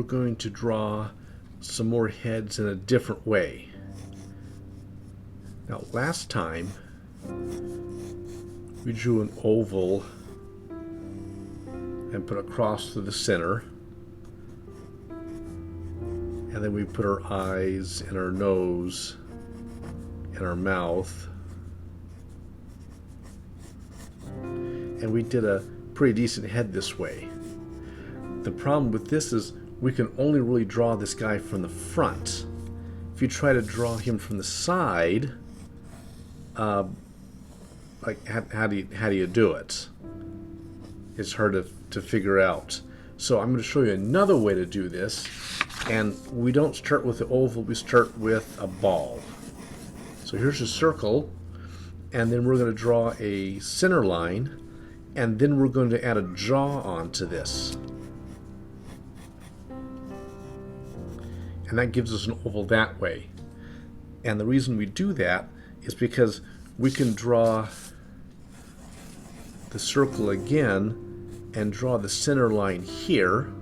going to draw some more heads in a different way. Now, last time we drew an oval and put a cross through the center, and then we put our eyes and our nose and our mouth, and we did a pretty decent head this way. The problem with this is we can only really draw this guy from the front. If you try to draw him from the side, like how do you do it? It's hard to figure out. So I'm going to show you another way to do this, and we don't start with the oval, we start with a ball. So here's a circle, and then we're going to draw a center line, and then we're going to add a jaw onto this. And that gives us an oval that way. And the reason we do that is because we can draw the circle again and draw the center line here,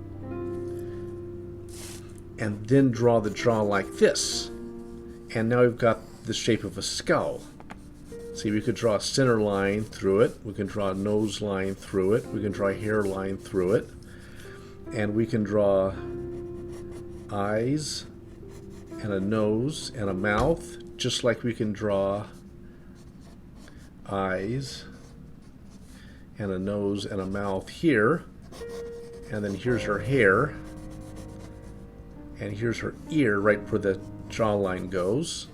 and then draw the jaw like this. And now we've got the shape of a skull. See, we could draw a center line through it, we can draw a nose line through it, we can draw a hairline through it, and we can draw eyes and a nose and a mouth, just like we can draw eyes and a nose and a mouth here, and then here's her hair, and here's her ear right where the jawline goes.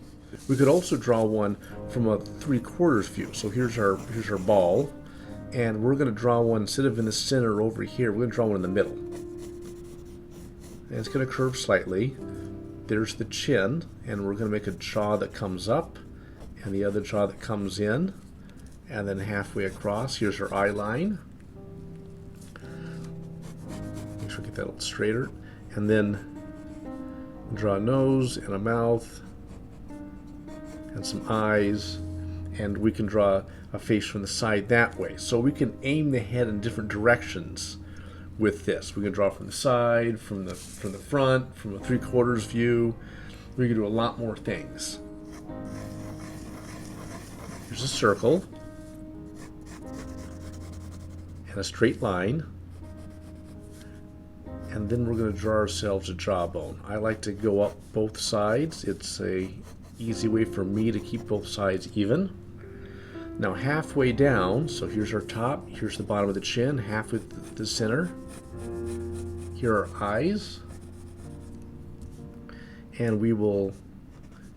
We could also draw one from a 3/4 view. So here's our ball, and we're going to draw one instead of in the center over here. We're going to draw one in the middle. And it's going to curve slightly. There's the chin, and we're going to make a jaw that comes up, and the other jaw that comes in, and then halfway across. Here's her eye line. Make sure we get that a little straighter, and then draw a nose and a mouth and some eyes, and we can draw a face from the side that way. So we can aim the head in different directions with this. We can draw from the side, from the front, from a 3/4 view. We can do a lot more things. Here's a circle and a straight line, and then we're going to draw ourselves a jawbone. I like to go up both sides. It's a easy way for me to keep both sides even. Now halfway down, so here's our top, here's the bottom of the chin, halfway to the center. Here are eyes, and we will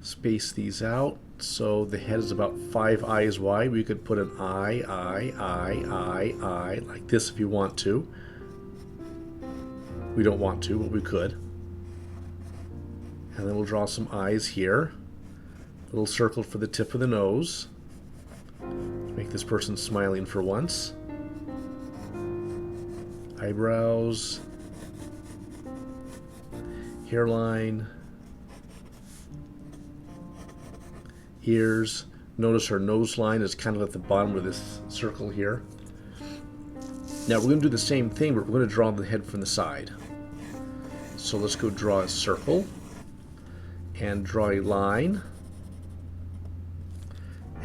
space these out so the head is about 5 eyes wide. We could put an eye like this if you want to. We don't want to, but we could. And then we'll draw some eyes here. A little circle for the tip of the nose. Make this person smiling for once. Eyebrows. Hairline. Ears. Notice her nose line is kind of at the bottom of this circle here. Now we're going to do the same thing, but we're going to draw the head from the side. So let's go draw a circle and draw a line.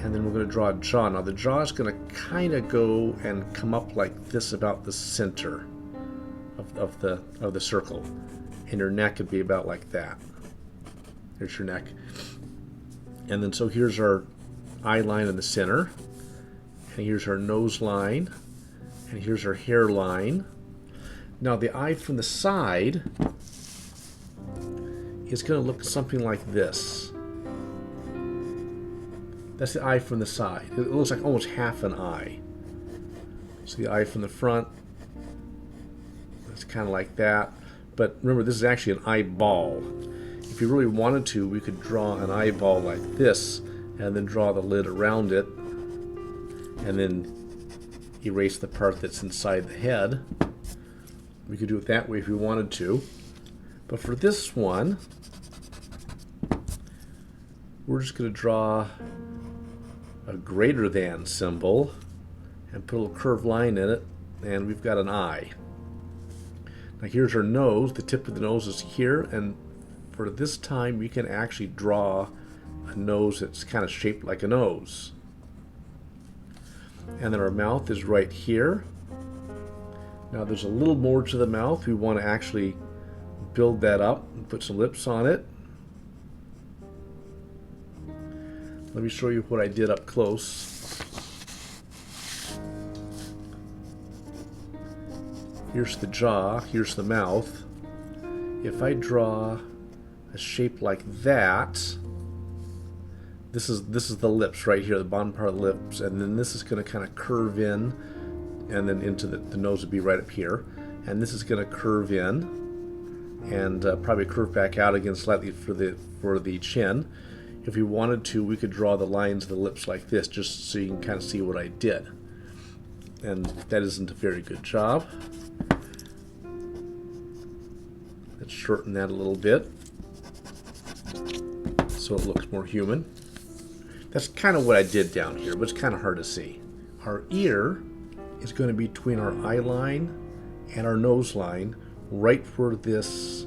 And then we're going to draw a jaw. Now the jaw is going to kind of go and come up like this about the center of the circle. And your neck would be about like that. There's your neck. And then so here's our eye line in the center. And here's our nose line. And here's our hairline. Now the eye from the side is going to look something like this. That's the eye from the side. It looks like almost half an eye. So the eye from the front, it's kind of like that. But remember, this is actually an eyeball. If you really wanted to, we could draw an eyeball like this, and then draw the lid around it, and then erase the part that's inside the head. We could do it that way if we wanted to. But for this one, we're just going to draw a greater than symbol and put a little curved line in it, and we've got an eye. Now here's her nose. The tip of the nose is here, and for this time we can actually draw a nose that's kind of shaped like a nose. And then our mouth is right here. Now there's a little more to the mouth. We want to actually build that up and put some lips on it. Let me show you what I did up close. Here's the jaw, here's the mouth. If I draw a shape like that, this is the lips right here, the bottom part of the lips, and then this is going to kind of curve in, and then into the nose would be right up here, and this is going to curve in, and probably curve back out again slightly for the chin. If we wanted to, we could draw the lines of the lips like this, just so you can kind of see what I did. And that isn't a very good job. Let's shorten that a little bit so it looks more human. That's kind of what I did down here, but it's kind of hard to see. Our ear is going to be between our eye line and our nose line, right where this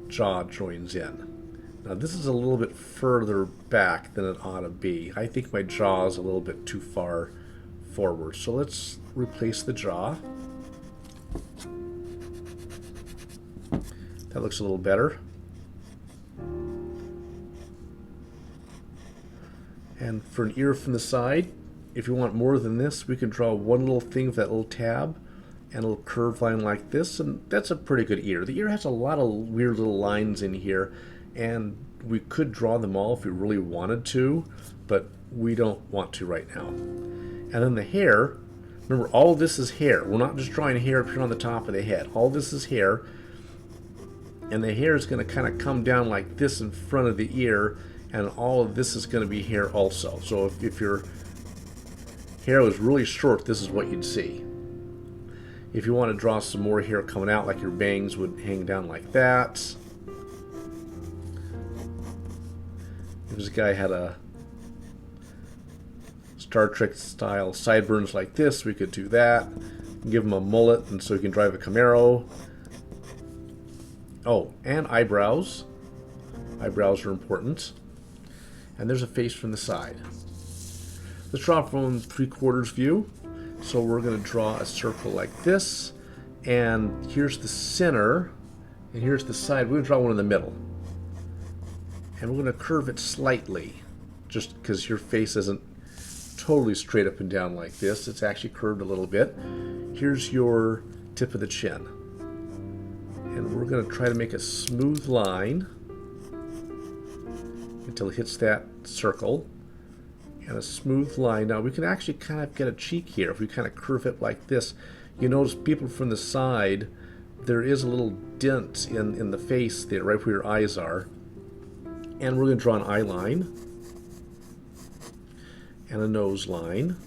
jaw joins in. Now this is a little bit further back than it ought to be. I think my jaw is a little bit too far forward. So let's replace the jaw. That looks a little better. And for an ear from the side, if you want more than this, we can draw one little thing with that little tab and a little curved line like this, and that's a pretty good ear. The ear has a lot of weird little lines in here, and we could draw them all if we really wanted to, but we don't want to right now. And then the hair, remember all of this is hair. We're not just drawing hair up here on the top of the head. All this is hair, and the hair is going to kind of come down like this in front of the ear, and all of this is going to be hair also. So if your hair was really short, this is what you'd see. If you want to draw some more hair coming out, like your bangs would hang down like that. If this guy had a Star Trek style sideburns like this, we could do that. Give him a mullet, and so he can drive a Camaro. Oh, and eyebrows. Eyebrows are important. And there's a face from the side. Let's draw from 3/4 view. So we're going to draw a circle like this, and here's the center, and here's the side. We're going to draw one in the middle. And we're going to curve it slightly, just because your face isn't totally straight up and down like this. It's actually curved a little bit. Here's your tip of the chin. And we're going to try to make a smooth line until it hits that circle. And a smooth line. Now we can actually kind of get a cheek here if we kind of curve it like this. You notice people from the side, there is a little dent in the face there, right where your eyes are. And we're going to draw an eye line and a nose line.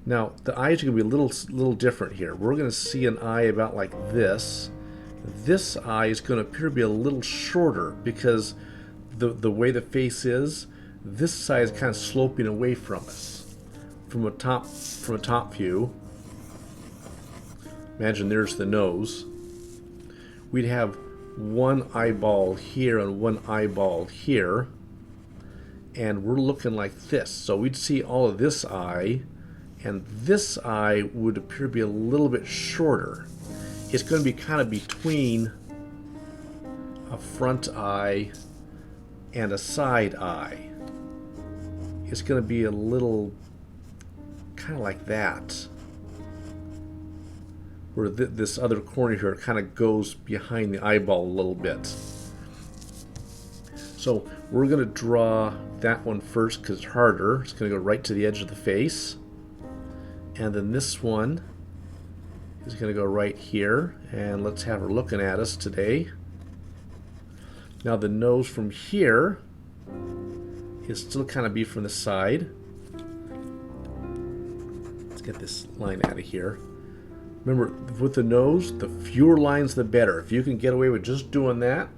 Now the eyes are going to be a little different here. We're going to see an eye about like this. This eye is going to appear to be a little shorter because the way the face is, this side is kind of sloping away from us. From a top view, imagine there's the nose. We'd have one eyeball here and one eyeball here, and we're looking like this. So we'd see all of this eye, and this eye would appear to be a little bit shorter. It's going to be kind of between a front eye and a side eye. It's going to be a little kind of like that, where this other corner here kind of goes behind the eyeball a little bit. So we're going to draw that one first because it's harder. It's going to go right to the edge of the face. And then this one is going to go right here. And let's have her looking at us today. Now the nose from here is still kind of be from the side. Let's get this line out of here. Remember, with the nose, the fewer lines the better. If you can get away with just doing that,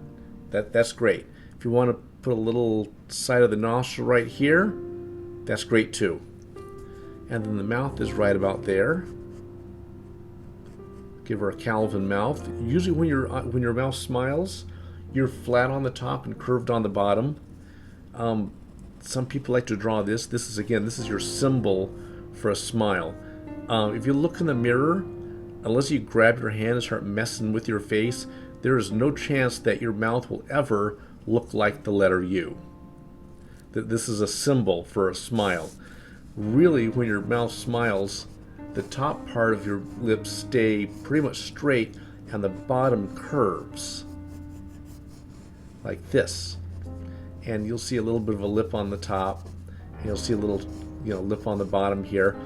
that's great. If you want to put a little side of the nostril right here, that's great too. And then the mouth is right about there. Give her a Calvin mouth. Usually when your mouth smiles, you're flat on the top and curved on the bottom. Some people like to draw this. This is your symbol for a smile. If you look in the mirror, unless you grab your hand and start messing with your face, there is no chance that your mouth will ever look like the letter U. This is a symbol for a smile. Really, when your mouth smiles, the top part of your lips stay pretty much straight and the bottom curves like this. And you'll see a little bit of a lip on the top, and you'll see a little lip on the bottom here.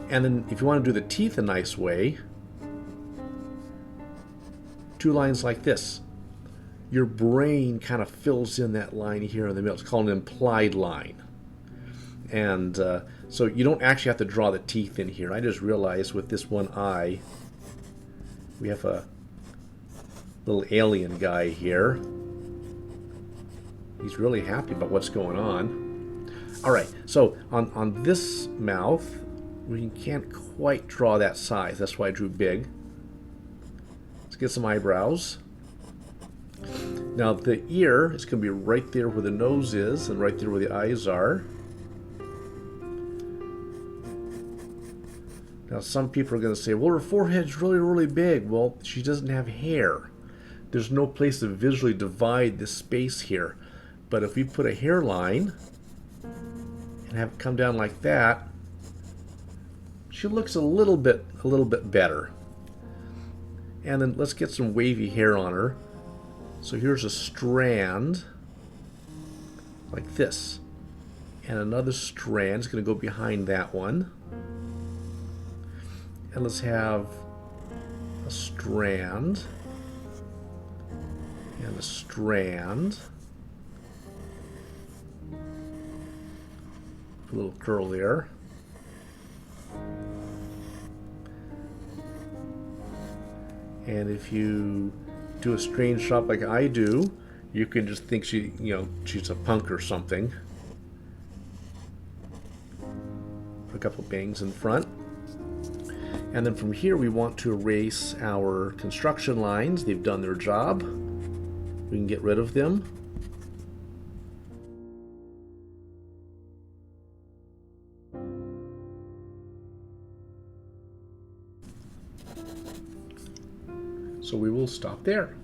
And then if you want to do the teeth a nice way, 2 lines like this. Your brain kind of fills in that line here in the middle. It's called an implied line. And so you don't actually have to draw the teeth in here. I just realized with this one eye, we have a little alien guy here. He's really happy about what's going on. All right, so on this mouth, we can't quite draw that size. That's why I drew big. Let's get some eyebrows. Now the ear is going to be right there where the nose is and right there where the eyes are. Now some people are going to say, well, her forehead's really, really big. Well, she doesn't have hair. There's no place to visually divide this space here. But if we put a hairline and have it come down like that, she looks a little bit better. And then let's get some wavy hair on her. So here's a strand like this. And another strand is going to go behind that one. And let's have a strand and a strand. A little curl there. And if you do a strange shot like I do, you can just think she's a punk or something. Put a couple bangs in front. And then from here we want to erase our construction lines. They've done their job. We can get rid of them. So we will stop there.